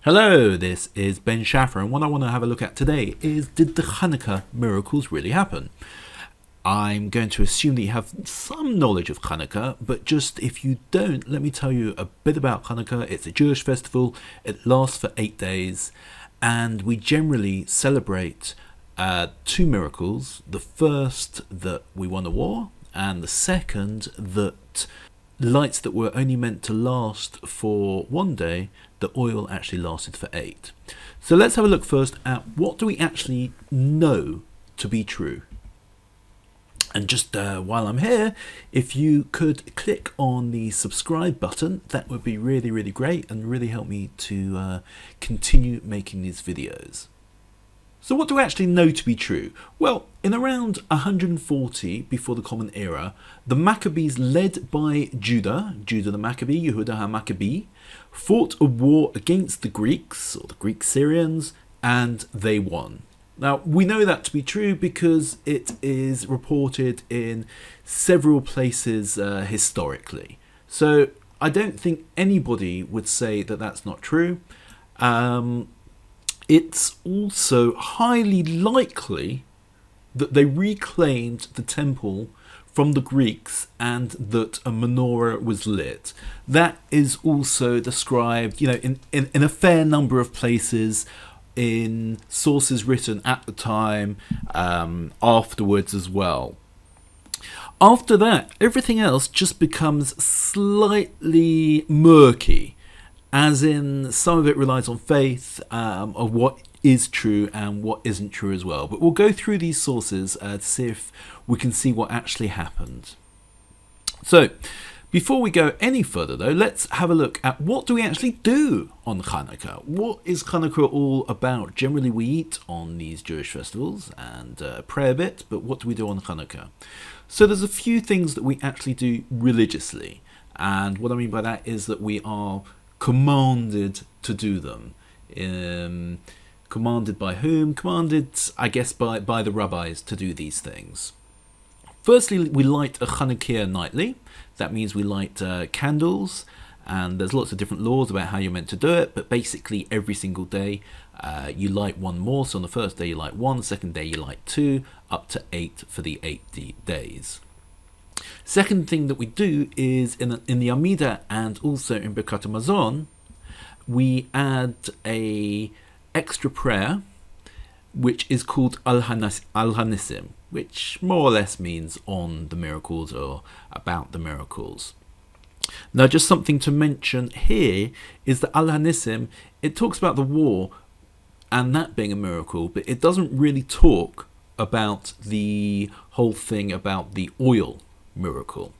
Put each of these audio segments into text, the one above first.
Hello, this is Ben Schaffer, and what I want to have a look at today is, did the Chanukah miracles really happen? I'm going to assume that you have some knowledge of Chanukah, but just if you don't, let me tell you a bit about Chanukah. It's a Jewish festival. It lasts for 8 days, and we generally celebrate two miracles. The first, that we won a war, and the second, that lights that were only meant to last for 1 day, the oil actually lasted for 8. So let's have a look first at what do we actually know to be true. And just while I'm here, if you could click on the subscribe button, that would be really, really great and really help me to continue making these videos. So what do we actually know to be true? Well, in around 140 before the Common Era, the Maccabees, led by Judah the Maccabee, Yehuda HaMaccabee, fought a war against the Greeks, or the Greek Syrians, and they won. Now, we know that to be true because it is reported in several places historically. So I don't think anybody would say that that's not true. It's also highly likely that they reclaimed the temple from the Greeks and that a menorah was lit. That is also described, in a fair number of places, in sources written at the time, afterwards as well. After that, everything else just becomes slightly murky, as in some of it relies on faith of what is true and what isn't true as well. But we'll go through these sources to see if we can see what actually happened. So, before we go any further though, let's have a look at what do we actually do on Chanukah. What is Chanukah all about? Generally we eat on these Jewish festivals and pray a bit, but what do we do on Chanukah? So there's a few things that we actually do religiously, and what I mean by that is that we are commanded to do them. Commanded by whom? Commanded, I guess, by the rabbis to do these things. Firstly, we light a Chanukiah nightly. That means we light candles, and there's lots of different laws about how you're meant to do it, but basically every single day you light one more. So on the first day you light one, the second day you light 2, up to 8 for the 8 days. Second thing that we do is in the amidah and also in Birkat Hamazon, we add a extra prayer which is called hanisim, which more or less means on the miracles or about the miracles. Now, just something to mention here is that hanisim, it talks about the war and that being a miracle, but it doesn't really talk about the whole thing about the oil miracle.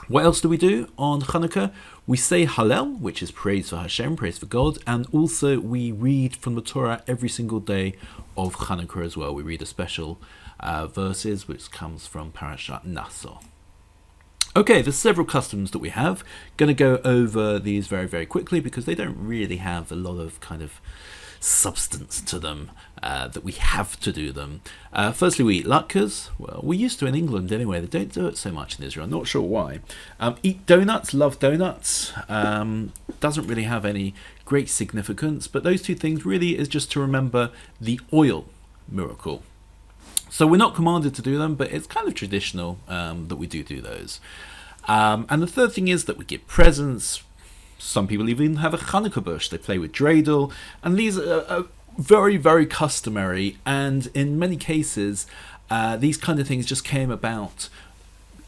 What else do we do on Chanukah? We say hallel, which is praise for Hashem, praise for God, and also we read from the Torah every single day of Chanukah as well. We read a special verses which comes from Parashat Naso. Okay, there's several customs that we have. Going to go over these very, very quickly because they don't really have a lot of kind of substance to them that we have to do them. Firstly, we eat latkes. Well, we used to in England anyway. They don't do it so much in Israel. I'm not sure why. Eat donuts. Love donuts. Doesn't really have any great significance, but those two things really is just to remember the oil miracle. So we're not commanded to do them, but it's kind of traditional that we do those. And the third thing is that we give presents. Some people even have a Chanukah bush. They play with dreidel, and these are very, very customary. And in many cases, these kind of things just came about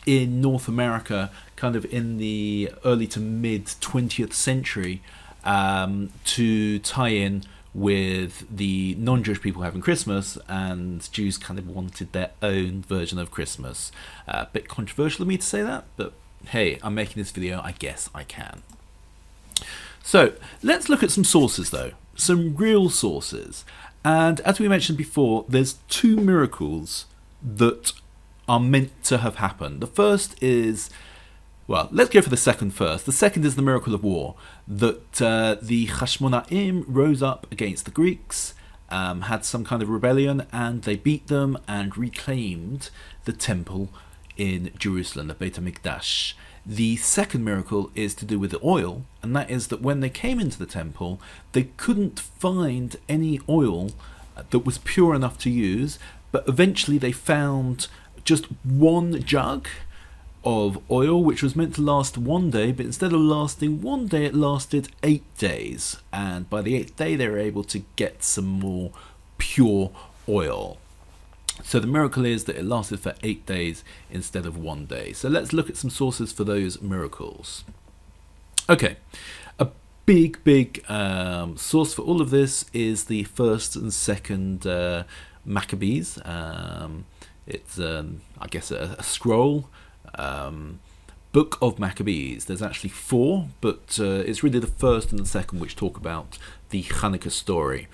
in North America, kind of in the early to mid 20th century, to tie in with the non-Jewish people having Christmas, and Jews kind of wanted their own version of Christmas. A bit controversial of me to say that, but hey, I'm making this video, I guess I can. So let's look at some sources though, some real sources. And as we mentioned before, there's two miracles that are meant to have happened. The first is, well, let's go for the second first. The second is the miracle of war, that the Hashmona'im rose up against the Greeks, had some kind of rebellion, and they beat them and reclaimed the temple in Jerusalem, the Beit HaMikdash. The second miracle is to do with the oil, and that is that when they came into the temple, they couldn't find any oil that was pure enough to use, but eventually they found just one jug of oil, which was meant to last one day, but instead of lasting one day, it lasted 8 days. And by the 8th day, they were able to get some more pure oil. So the miracle is that it lasted for 8 days instead of 1 day. So let's look at some sources for those miracles. Okay, a big source for all of this is the first and second Maccabees. It's, I guess, a scroll, book of Maccabees. There's actually 4, but it's really the first and the second which talk about the Chanukah story.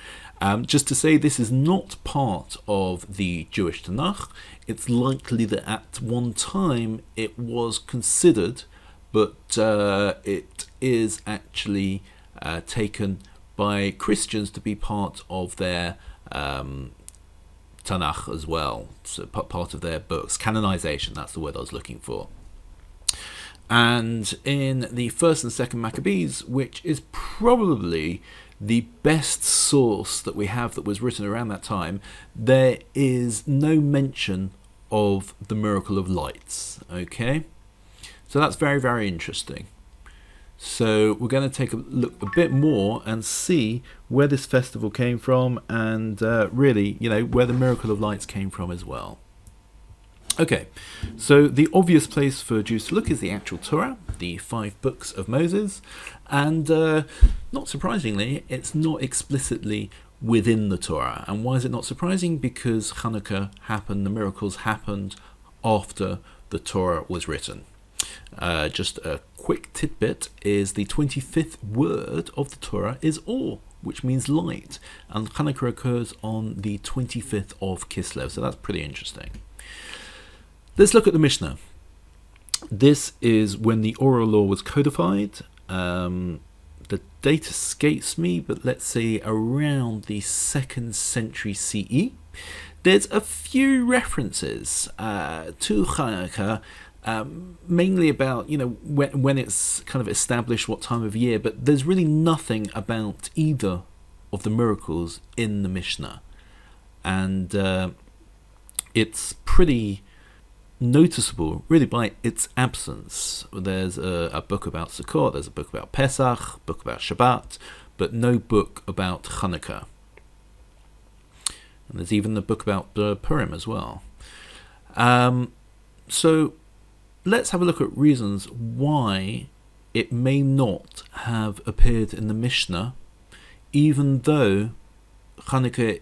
Just to say, this is not part of the Jewish Tanakh. It's likely that at one time it was considered, but it is actually taken by Christians to be part of their Tanakh as well, so part of their books. Canonization, that's the word I was looking for. And in the first and second Maccabees, which is probably the best source that we have that was written around that time, there is no mention of the miracle of lights. Okay, so that's very interesting. So we're going to take a look a bit more and see where this festival came from, and really, where the miracle of lights came from as well. Okay, so the obvious place for Jews to look is the actual Torah, the 5 books of Moses, and not surprisingly, it's not explicitly within the Torah. And why is it not surprising? Because Chanukah happened, the miracles happened after the Torah was written. Just a quick tidbit is the 25th word of the Torah is Or, which means light, and Chanukah occurs on the 25th of Kislev, so that's pretty interesting. Let's look at the Mishnah. This is when the oral law was codified. The date escapes me, but let's say around the 2nd century CE. There's a few references to Chanukah, mainly about when it's kind of established, what time of year, but there's really nothing about either of the miracles in the Mishnah, and it's pretty noticeable really by its absence. There's a book about Sukkot, there's a book about Pesach, book about Shabbat, but no book about Chanukah. And there's even the book about Purim as well. So let's have a look at reasons why it may not have appeared in the Mishnah, even though Chanukah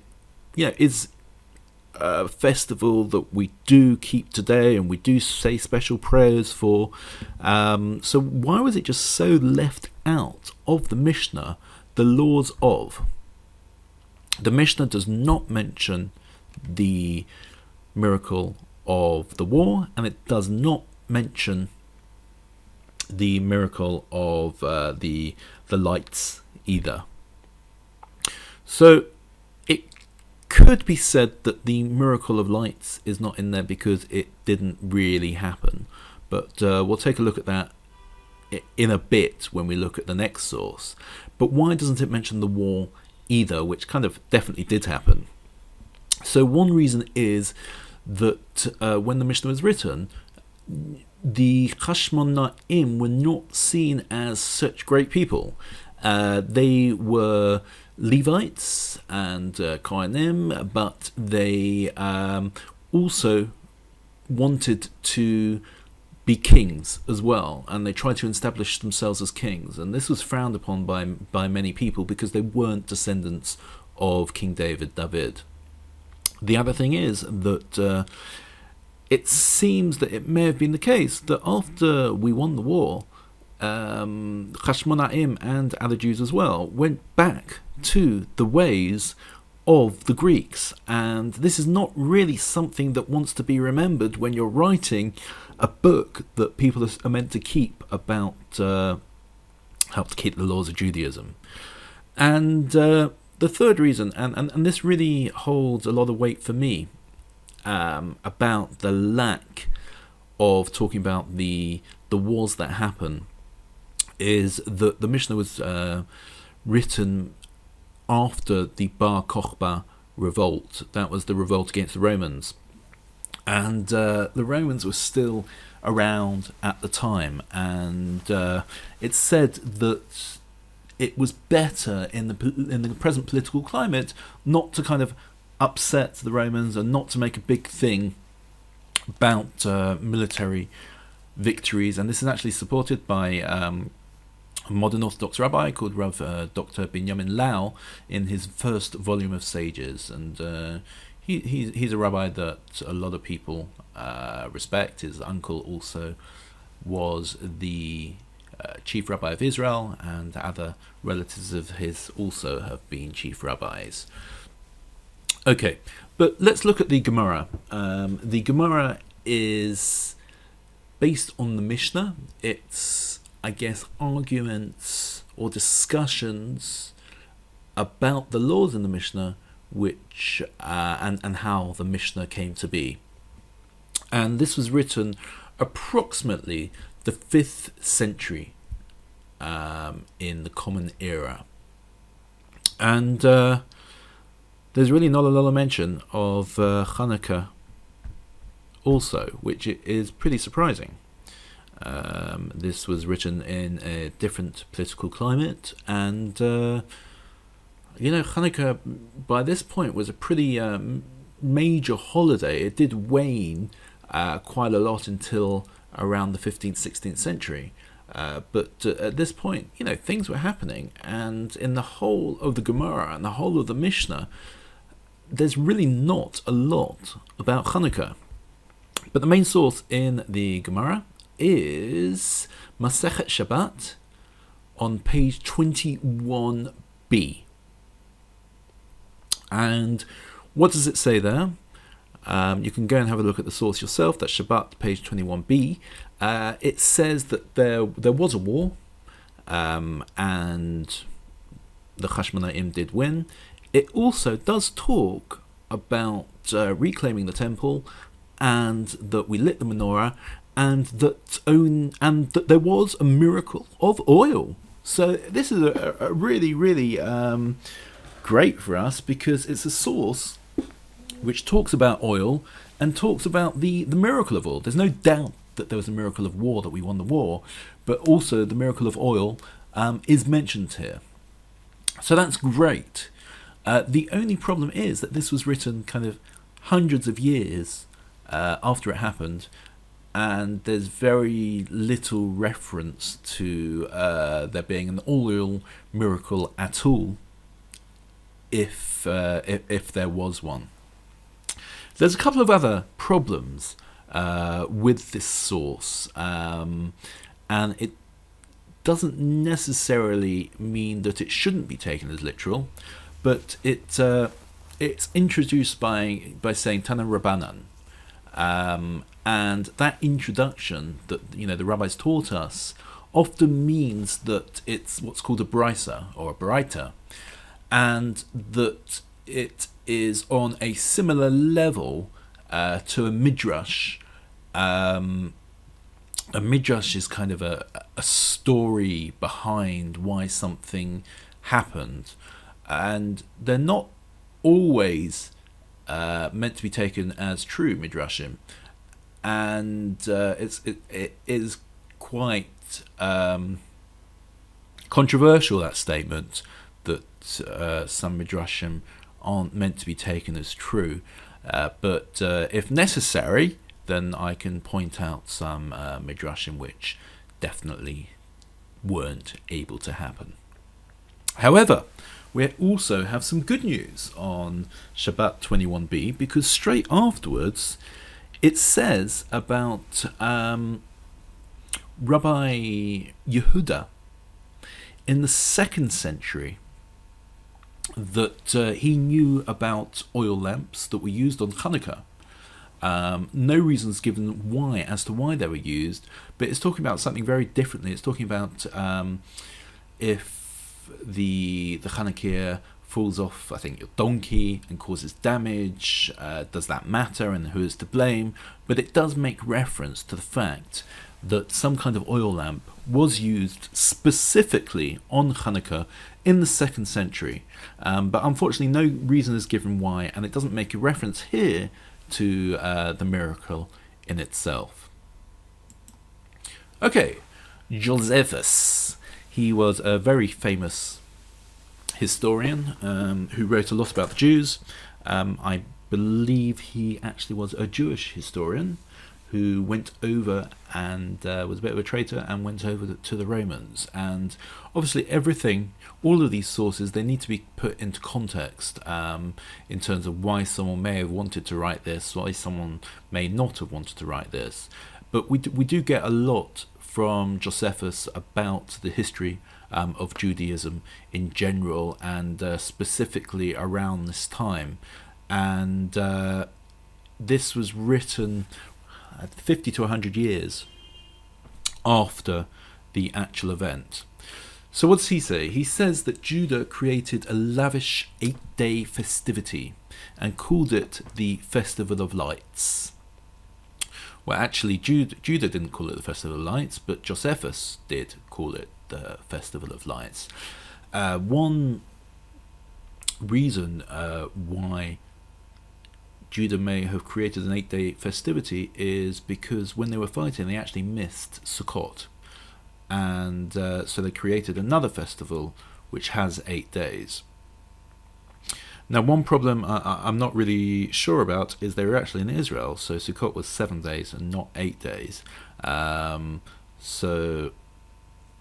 is a festival that we do keep today and we do say special prayers for. So why was it just so left out of the Mishnah, the laws of? The Mishnah does not mention the miracle of the war, and it does not mention the miracle of the lights either. So it could be said that the miracle of lights is not in there because it didn't really happen, but we'll take a look at that in a bit when we look at the next source. But why doesn't it mention the war either, which kind of definitely did happen? So one reason is that when the Mishnah was written, the Hashmona'im were not seen as such great people. They were Levites and Kohanim, but they also wanted to be kings as well, and they tried to establish themselves as kings, and this was frowned upon by many people because they weren't descendants of King David. The other thing is that it seems that it may have been the case that after we won the war, Hashmona'im and other Jews as well went back to the ways of the Greeks, and this is not really something that wants to be remembered when you're writing a book that people are meant to keep about help to keep the laws of Judaism. And the third reason, and this really holds a lot of weight for me, about the lack of talking about the wars that happen is that the Mishnah was written after the Bar Kokhba revolt. That was the revolt against the Romans. And the Romans were still around at the time, and it's said that it was better in the present political climate not to kind of upset the Romans and not to make a big thing about military victories. And this is actually supported by a modern Orthodox rabbi called Rav Dr. Binyamin Lau in his first volume of Sages, and he's a rabbi that a lot of people respect. His uncle also was the chief rabbi of Israel, and other relatives of his also have been chief rabbis. Okay, but let's look at the Gemara. The Gemara is based on the Mishnah. It's, I guess, arguments or discussions about the laws in the Mishnah, which and how the Mishnah came to be. And this was written approximately the 5th century in the Common Era. And there's really not a lot of mention of Chanukah also, which is pretty surprising. This was written in a different political climate, and Chanukah by this point was a pretty major holiday. It did wane quite a lot until around the 15th, 16th century. But at this point, things were happening, and in the whole of the Gemara and the whole of the Mishnah, there's really not a lot about Chanukah. But the main source in the Gemara is Masechet Shabbat on page 21b. And what does it say there? You can go and have a look at the source yourself. That's Shabbat, page 21b. It says that there was a war, and the Hashmona'im did win. It also does talk about reclaiming the temple, and that we lit the menorah, and that there was a miracle of oil. So this is a really, really great for us, because it's a source which talks about oil and talks about the miracle of oil. There's no doubt that there was a miracle of war, that we won the war, but also the miracle of oil is mentioned here. So that's great. The only problem is that this was written kind of hundreds of years after it happened, and there's very little reference to there being an oil miracle at all, if there was one. There's a couple of other problems with this source, and it doesn't necessarily mean that it shouldn't be taken as literal, but it's introduced by saying Tana Rabbanan, and that introduction that the rabbis taught us often means that it's what's called a brisa or a baraita, and that it is on a similar level to a midrash. A midrash is kind of a story behind why something happened, and they're not always meant to be taken as true midrashim, and it is quite controversial, that statement, that some midrashim aren't meant to be taken as true, but if necessary, then I can point out some midrashim which definitely weren't able to happen. However, we also have some good news on Shabbat 21b, because straight afterwards it says about Rabbi Yehuda in the 2nd century that he knew about oil lamps that were used on Chanukah. No reasons given as to why they were used, but it's talking about something very differently. It's talking about if the Chanukiah falls off, I think, your donkey and causes damage. Does that matter, and who is to blame? But it does make reference to the fact that some kind of oil lamp was used specifically on Chanukah in the 2nd century. But unfortunately no reason is given why, and it doesn't make a reference here to the miracle in itself. Okay, Josephus. He was a very famous historian who wrote a lot about the Jews. I believe he actually was a Jewish historian who went over and was a bit of a traitor and went over to the Romans. And obviously all of these sources, they need to be put into context in terms of why someone may have wanted to write this, why someone may not have wanted to write this. But we do get a lot from Josephus about the history of Judaism in general, and specifically around this time. And this was written 50 to 100 years after the actual event. So what does he say? He says that Judah created a lavish 8-day festivity and called it the Festival of Lights. Well, actually, Judah didn't call it the Festival of Lights, but Josephus did call it the Festival of Lights. One reason why Judah may have created an 8-day festivity is because when they were fighting, they actually missed Sukkot. And so they created another festival which has 8 days. Now, one problem I'm not really sure about is they were actually in Israel, so Sukkot was 7 days and not 8 days. So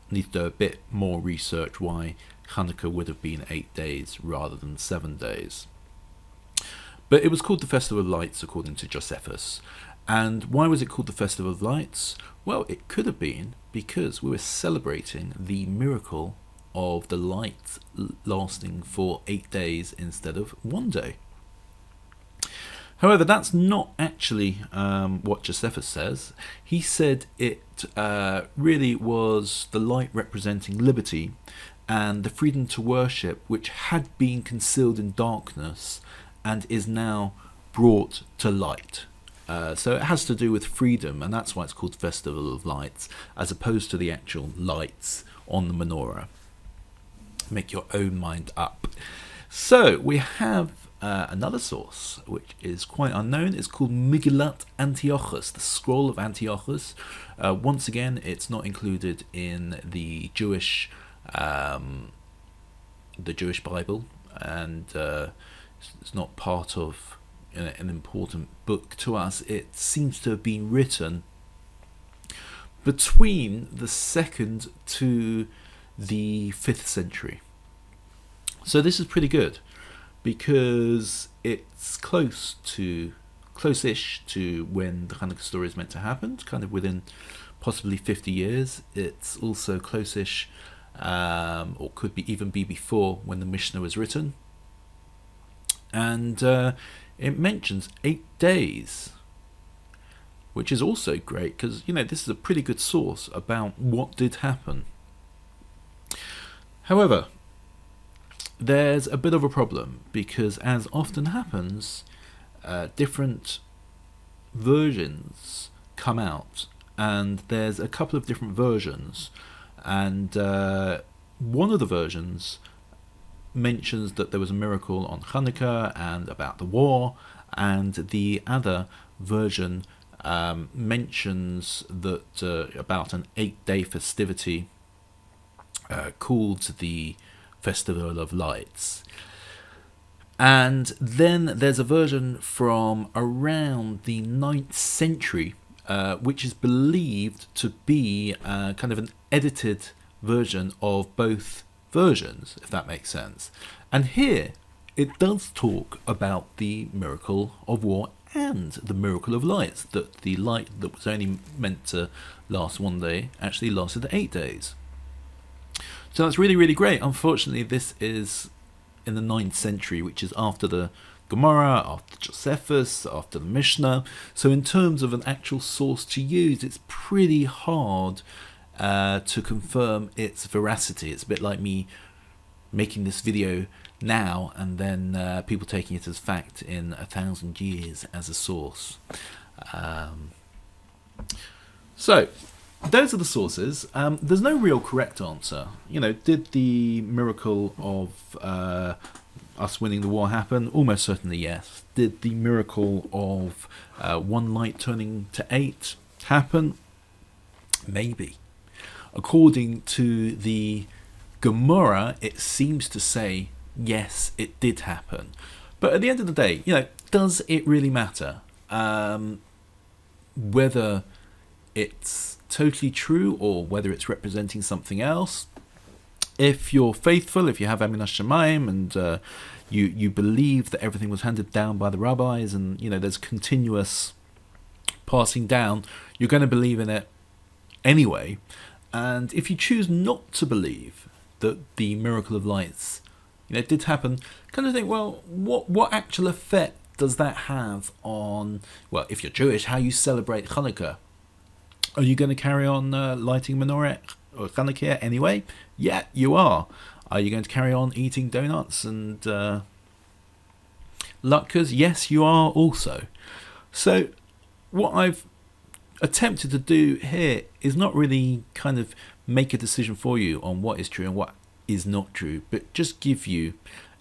need to do a bit more research why Hanukkah would have been 8 days rather than 7 days. But it was called the Festival of Lights according to Josephus. And why was it called the Festival of Lights? Well, it could have been because we were celebrating the miracle of the light lasting for 8 days instead of 1 day. However, that's not actually what Josephus says. He said it really was the light representing liberty and the freedom to worship, which had been concealed in darkness and is now brought to light. So it has to do with freedom, and that's why it's called Festival of Lights, as opposed to the actual lights on the menorah. Make your own mind up. So we have another source, which is quite unknown. It's called Megillat Antiochus, the Scroll of Antiochus. Once again, it's not included in the Jewish Bible, and it's not part of an important book to us. It seems to have been written between the 2nd to the 5th century. So this is pretty good because it's close-ish to when the Hanukkah story is meant to happen, kind of within possibly 50 years. It's also close-ish, or could even be before when the Mishnah was written. And it mentions 8 days, which is also great because, this is a pretty good source about what did happen. However, there's a bit of a problem because, as often happens, different versions come out, and there's a couple of different versions, and one of the versions mentions that there was a miracle on Chanukah and about the war, and the other version mentions that about an 8-day festivity called the Festival of Lights. And then there's a version from around the 9th century which is believed to be kind of an edited version of both versions, if that makes sense. And here it does talk about the miracle of war and the miracle of lights, that the light that was only meant to last 1 day actually lasted 8 days. So that's really, really great. Unfortunately, this is in the 9th century, which is after the Gemara, after Josephus, after the Mishnah. So in terms of an actual source to use, it's pretty hard to confirm its veracity. It's a bit like me making this video now and then people taking it as fact in 1,000 years as a source. So those are the sources. There's no real correct answer. Did the miracle of us winning the war happen? Almost certainly yes. Did the miracle of one light turning to 8 happen? Maybe. According to the Gemara, it seems to say yes, it did happen. But at the end of the day, does it really matter whether it's totally true or whether it's representing something else? If you're faithful, if you have Hashmona'im and you believe that everything was handed down by the rabbis and there's continuous passing down, you're going to believe in it anyway. And if you choose not to believe that the miracle of lights did happen, kind of think, well, what actual effect does that have on, well, if you're Jewish, how you celebrate Chanukah? Are you going to carry on lighting menorah or Chanukiah anyway? Yeah, you are. Are you going to carry on eating donuts and latkes? Yes, you are also. So what I've attempted to do here is not really kind of make a decision for you on what is true and what is not true, but just give you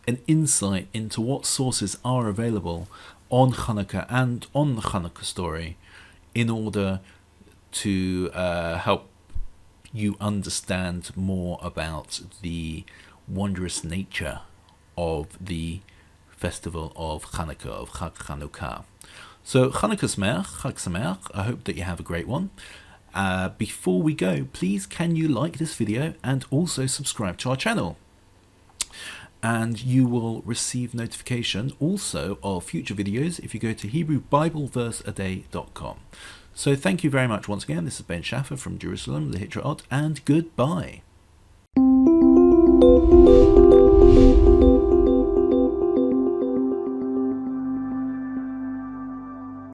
an insight into what sources are available on Chanukah and on the Chanukah story in order to help you understand more about the wondrous nature of the festival of Chanukah, of Chag Chanukah. So Chanukah Sameach, Chag Sameach, I hope that you have a great one. Before we go, please can you like this video and also subscribe to our channel? And you will receive notification also of future videos if you go to HebrewBibleVerseAday.com. So thank you very much once again. This is Ben Schaffer from Jerusalem, Lehitraot, and goodbye.